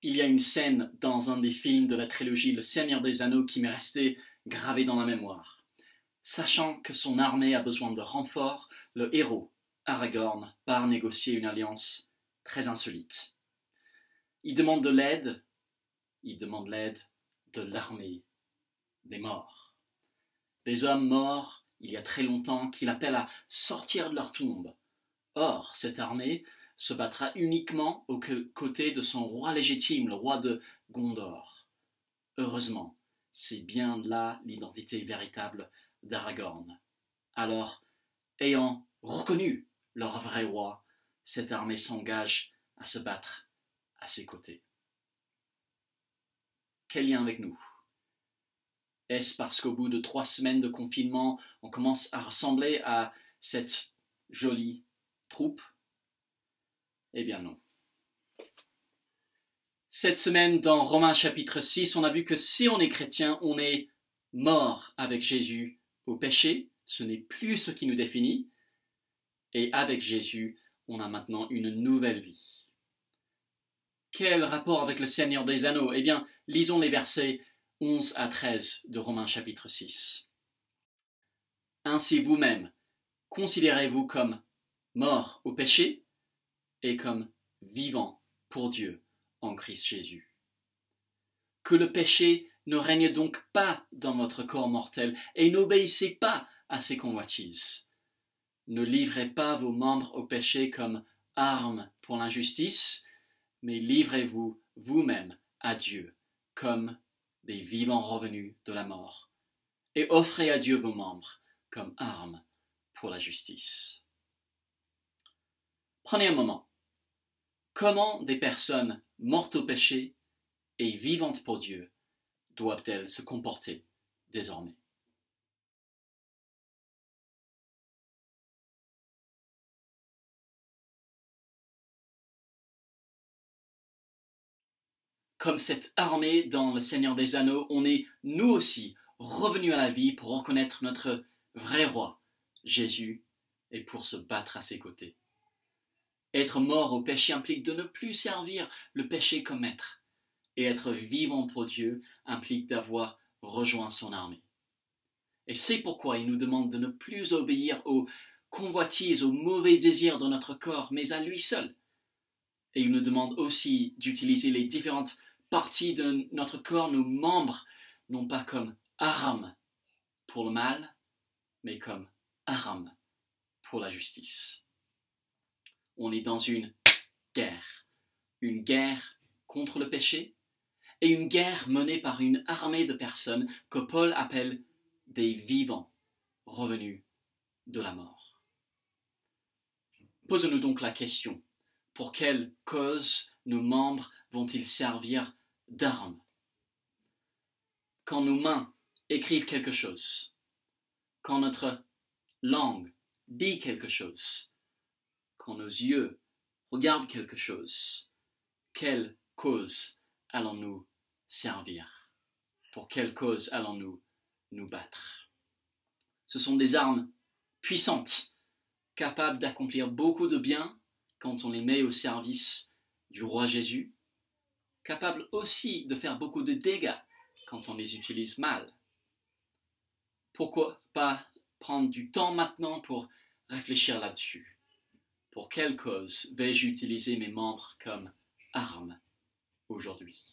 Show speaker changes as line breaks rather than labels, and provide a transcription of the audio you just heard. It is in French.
Il y a une scène dans un des films de la trilogie Le Seigneur des Anneaux qui m'est restée gravée dans la mémoire. Sachant que son armée a besoin de renforts, le héros, Aragorn, part négocier une alliance très insolite. Il demande l'aide de l'armée des morts. Des hommes morts il y a très longtemps qu'il appelle à sortir de leur tombe. Or, cette armée se battra uniquement aux côtés de son roi légitime, le roi de Gondor. Heureusement, c'est bien là l'identité véritable d'Aragorn. Alors, ayant reconnu leur vrai roi, cette armée s'engage à se battre à ses côtés. Quel lien avec nous? Est-ce parce qu'au bout de 3 semaines de confinement, on commence à ressembler à cette jolie troupe? Eh bien non. Cette semaine, dans Romains chapitre 6, on a vu que si on est chrétien, on est mort avec Jésus au péché. Ce n'est plus ce qui nous définit. Et avec Jésus, on a maintenant une nouvelle vie. Quel rapport avec le Seigneur des Anneaux? Eh bien, lisons les versets 11 à 13 de Romains chapitre 6. Ainsi vous-même, considérez-vous comme morts au péché et comme vivants pour Dieu en Christ Jésus. Que le péché ne règne donc pas dans votre corps mortel et n'obéissez pas à ses convoitises. Ne livrez pas vos membres au péché comme armes pour l'injustice, mais livrez-vous vous-même à Dieu comme des vivants revenus de la mort, et offrez à Dieu vos membres comme armes pour la justice. Prenez un moment. Comment des personnes mortes au péché et vivantes pour Dieu doivent-elles se comporter désormais? Comme cette armée dans le Seigneur des Anneaux, on est nous aussi revenus à la vie pour reconnaître notre vrai roi, Jésus, et pour se battre à ses côtés. Être mort au péché implique de ne plus servir le péché comme maître, et être vivant pour Dieu implique d'avoir rejoint son armée. Et c'est pourquoi il nous demande de ne plus obéir aux convoitises, aux mauvais désirs de notre corps, mais à lui seul. Et il nous demande aussi d'utiliser les différentes parties de notre corps, nos membres, non pas comme armes pour le mal, mais comme armes pour la justice. On est dans une guerre contre le péché, et une guerre menée par une armée de personnes que Paul appelle des vivants revenus de la mort. Posons-nous donc la question, pour quelle cause nos membres vont-ils servir d'armes? Quand nos mains écrivent quelque chose, quand notre langue dit quelque chose, quand nos yeux regardent quelque chose, quelle cause allons-nous servir? Pour quelle cause allons-nous nous battre? Ce sont des armes puissantes, capables d'accomplir beaucoup de bien quand on les met au service du roi Jésus, capables aussi de faire beaucoup de dégâts quand on les utilise mal. Pourquoi pas prendre du temps maintenant pour réfléchir là-dessus? Pour quelle cause vais-je utiliser mes membres comme armes aujourd'hui?